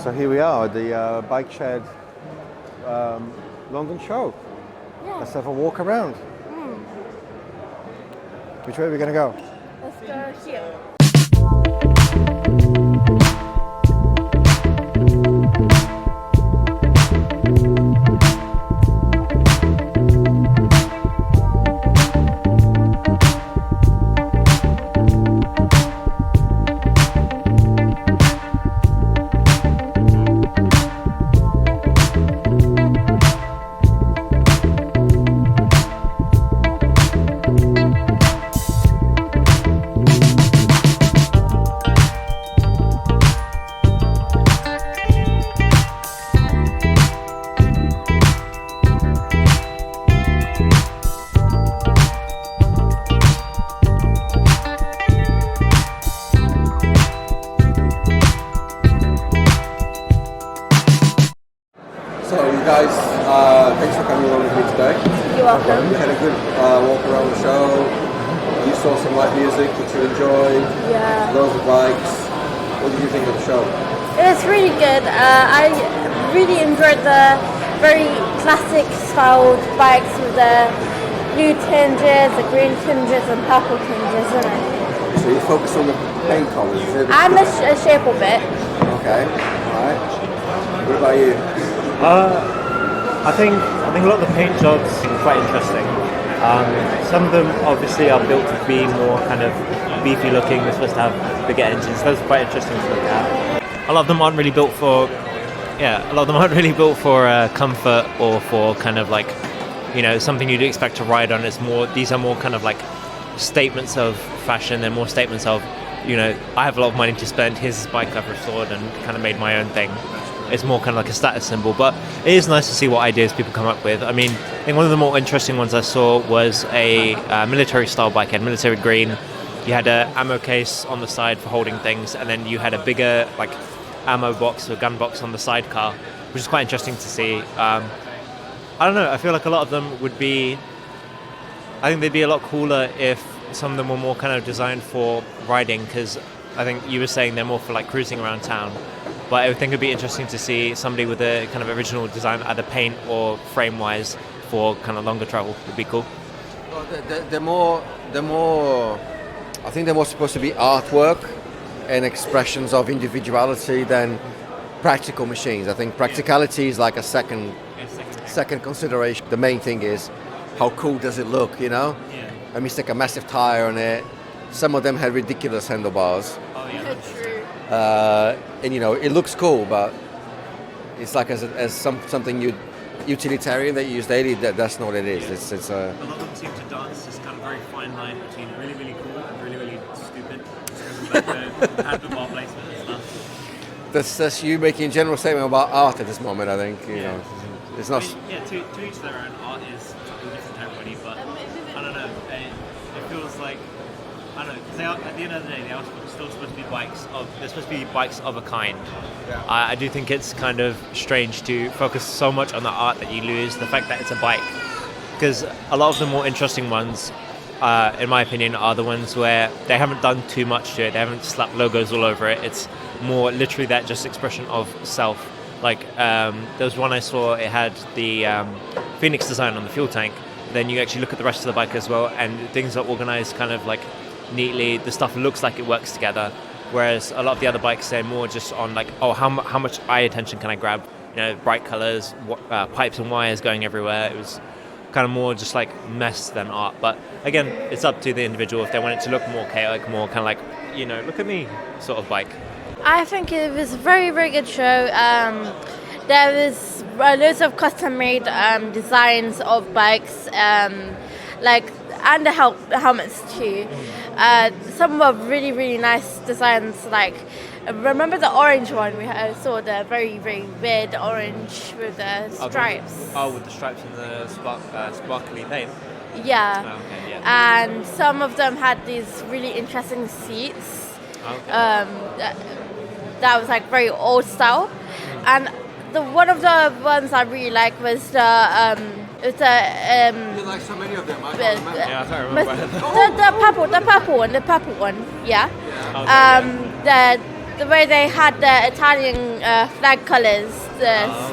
So here we are, the Bike Shed London show. Yeah. Let's have a walk around. Which way are we going to go? Let's go here. So you guys, thanks for coming along with me today. You're welcome. We had a good walk around the show. You saw some live music which you enjoyed. Yeah. Loads of bikes. What did you think of the show? It was really good. I really enjoyed the very classic styled bikes with the blue tinges, the green tinges and purple tinges, isn't it? So you focused on the paint colours. And the shape of it. Okay, alright. What about you? I think a lot of the paint jobs are quite interesting. Some of them obviously are built to be more kind of beefy looking. They're supposed to have bigger engines. Those are quite interesting to look at. A lot of them aren't really built for, comfort or for kind of like, something you'd expect to ride on. These are more kind of like statements of fashion. They're more statements of, I have a lot of money to spend. Here's this bike I've restored and kind of made my own thing. It's more kind of like a status symbol, but it is nice to see what ideas people come up with. I mean, I think one of the more interesting ones I saw was a military style bike. It had military green. You had an ammo case on the side for holding things, and then you had a bigger like ammo box or gun box on the sidecar, which is quite interesting to see. I don't know. I feel like a lot of them would be. I think they'd be a lot cooler if some of them were more kind of designed for riding, because I think you were saying they're more for like cruising around town. But I think it'd be interesting to see somebody with a kind of original design, either paint or frame-wise, for kind of longer travel. Would be cool. Well, they're more. I think they're more supposed to be artwork and expressions of individuality than practical machines. I think practicality is like a second consideration. The main thing is how cool does it look, Yeah. I mean, stick a massive tire on it. Some of them had ridiculous handlebars. Oh yeah. True. And it looks cool, but it's like as something utilitarian that you use daily. That's not what it is. It's A lot of them seem to dance this kind of very fine line between really, really cool and really, really stupid. Like the handlebar placement and stuff. that's you making a general statement about art at this moment. I think it's not. To each their own. Art is something different to everybody, but I don't know. It feels like I don't know, because at the end of the day, they are still supposed to be they're supposed to be bikes of a kind. Yeah. I do think it's kind of strange to focus so much on the art that you lose the fact that it's a bike, because a lot of the more interesting ones, in my opinion, are the ones where they haven't done too much to it. They haven't slapped logos all over it. It's more literally that just expression of self. Like there was one I saw, it had the Phoenix design on the fuel tank. Then you actually look at the rest of the bike as well, and things are organized kind of like neatly. The stuff looks like it works together, whereas a lot of the other bikes, they're more just on like, how much eye attention can I grab? Bright colors, pipes and wires going everywhere. It was kind of more just like mess than art. But again, it's up to the individual if they want it to look more chaotic, more kind of like, look at me sort of bike. I think it was a very, very good show. There was loads of custom-made designs of bikes, and the helmets too. Some were really, really nice designs. Like, remember the orange one? We saw the very, very weird orange with the stripes. With the stripes and the sparkly paint. Yeah. Oh, okay, yeah. And some of them had these really interesting seats. Okay. That was like very old style, and one of the ones I really liked was the You like so many of them. I can't remember. Yeah, I can't remember. the purple one, yeah. Okay, The the way they had the Italian flag colours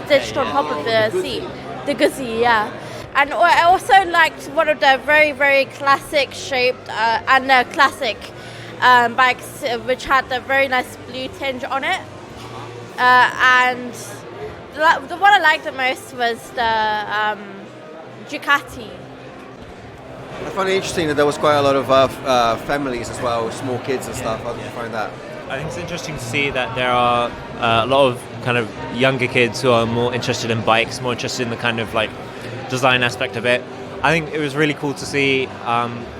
stitched on top of the seat. The Guzzi, yeah. And I also liked one of the very, very classic shaped and classic bikes, which had a very nice blue tinge on it. And the one I liked the most was the Ducati. I find it interesting that there was quite a lot of families as well, small kids and stuff. How did you find that? I think it's interesting to see that there are a lot of kind of younger kids who are more interested in bikes, more interested in the kind of like design aspect of it. I think it was really cool to see.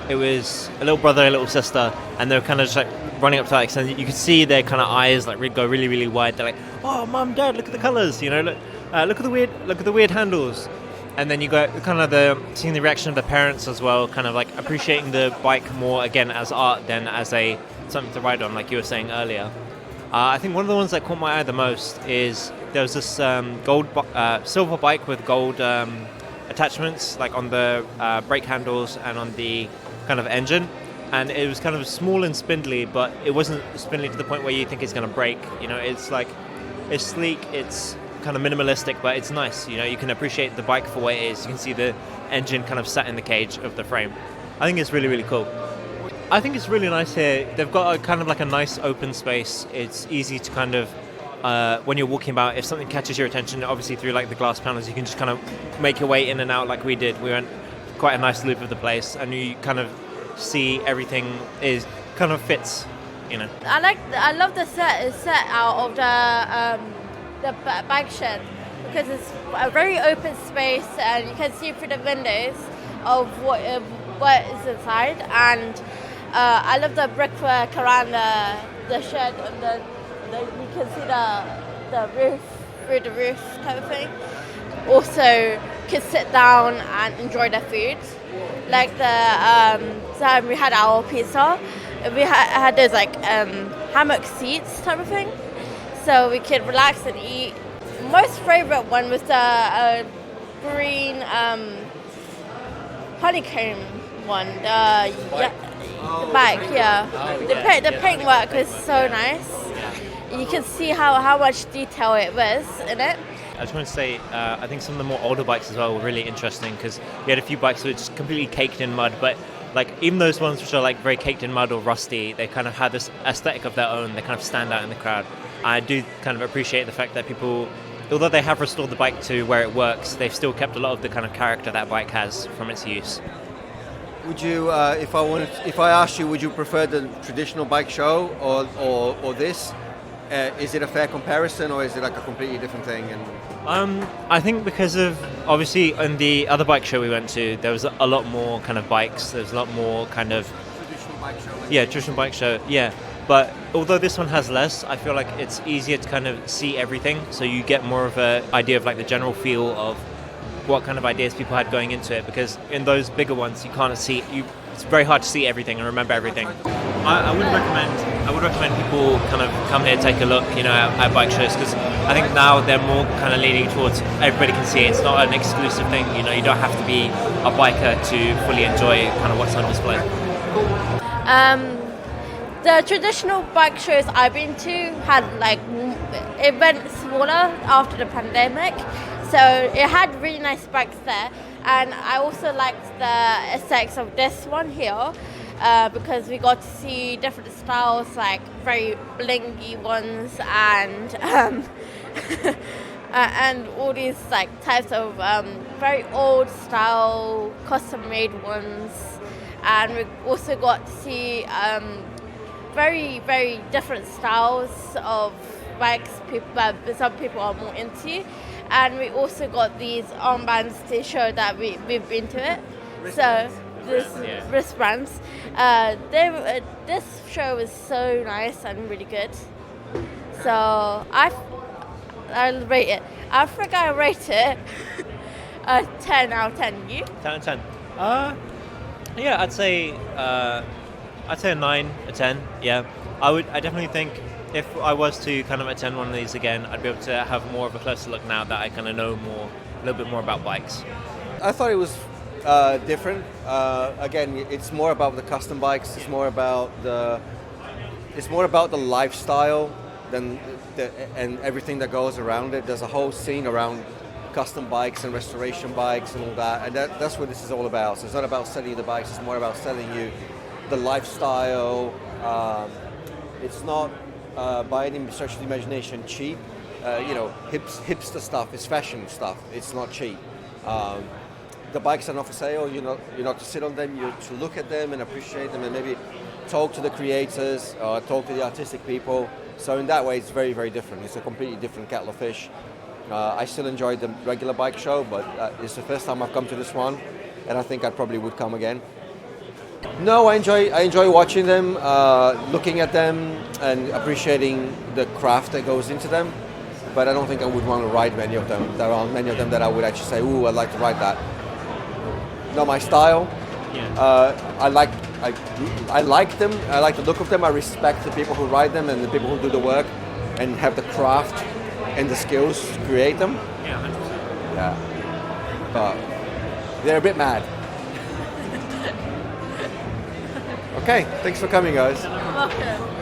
It was a little brother, a little sister, and they were kind of just like running up to bikes, and you could see their kind of eyes like go really, really wide. They're like, "Oh, mum, dad, look at the colours! You know, look at the weird handles." And then you go kind of seeing the reaction of the parents as well, kind of like appreciating the bike more again as art than as something to ride on, like you were saying earlier. I think one of the ones that caught my eye the most is there was this silver bike with gold attachments, like on the brake handles and on the kind of engine, and it was kind of small and spindly, but it wasn't spindly to the point where you think it's going to break. You know, it's sleek, it's kind of minimalistic, but it's nice. You know, you can appreciate the bike for what it is. You can see the engine kind of sat in the cage of the frame. I think it's really, really cool. I think it's really nice here. They've got a kind of like a nice open space. It's easy to kind of when you're walking about, if something catches your attention, obviously through like the glass panels, you can just kind of make your way in and out like we did. We went quite a nice loop of the place, and you kind of see everything is kind of fits. You know. I love the set out of the bike shed, because it's a very open space and you can see through the windows of what is inside, and I love the brickwork around the shed, and you can see the roof through the roof type of thing. Also can sit down and enjoy the food, like the time we had our pizza, we had those like hammock seats type of thing, so we could relax and eat. Most favorite one was the green honeycomb one. The bike, yeah. The paintwork was so nice. You can see how much detail it was in it. I just want to say, I think some of the more older bikes as well were really interesting, because we had a few bikes which were completely caked in mud, but like even those ones which are like very caked in mud or rusty, they kind of had this aesthetic of their own. They kind of stand out in the crowd. I do kind of appreciate the fact that people, although they have restored the bike to where it works, they've still kept a lot of the kind of character that bike has from its use. Would you, if I asked you, would you prefer the traditional bike show or this? Is it a fair comparison, or is it like a completely different thing? I think because of, obviously, in the other bike show we went to, there was a lot more kind of bikes. There's a lot more kind of Traditional bike show. traditional bike show. Yeah, but although this one has less, I feel like it's easier to kind of see everything. So you get more of an idea of like the general feel of what kind of ideas people had going into it. Because in those bigger ones, you can't see. It's very hard to see everything and remember everything. I would recommend people kind of come here, take a look, at bike shows, because I think now they're more kind of leaning towards everybody can see it. It's not an exclusive thing. You don't have to be a biker to fully enjoy kind of what's on display. The traditional bike shows I've been to had it went smaller after the pandemic, so it had really nice bikes there, and I also liked the aesthetics of this one here. Because we got to see different styles, like very blingy ones, and and all these types of very old style, custom made ones, and we also got to see very, very different styles of bikes some people are more into, and we also got these armbands to show that we've been to it. Wristbands. This show was so nice and really good. So I'll rate it. I think I rate it a 10 out of 10. You? 10 out of 10. Yeah, I'd say a 9, a 10. Yeah, I definitely think if I was to kind of attend one of these again, I'd be able to have more of a closer look now that I kind of know a little bit more about bikes. I thought it was different. Again, it's more about the custom bikes. It's more about the lifestyle and everything that goes around it. There's a whole scene around custom bikes and restoration bikes and all that, and that's what this is all about. So it's not about selling you the bikes; it's more about selling you the lifestyle. It's not by any stretch of the imagination cheap. Hipster stuff is fashion stuff. It's not cheap. The bikes are not for sale. You're not to sit on them. You're to look at them and appreciate them, and maybe talk to the creators, talk to the artistic people. So in that way, it's very, very different. It's a completely different kettle of fish. I still enjoy the regular bike show, but it's the first time I've come to this one, and I think I probably would come again. No, I enjoy watching them, looking at them, and appreciating the craft that goes into them. But I don't think I would want to ride many of them. There aren't many of them that I would actually say, "Ooh, I'd like to ride that." Not my style. Yeah. I like them. I like the look of them. I respect the people who ride them and the people who do the work and have the craft and the skills to create them. Yeah, 100%. Yeah. But they're a bit mad. Okay, thanks for coming, guys. Welcome.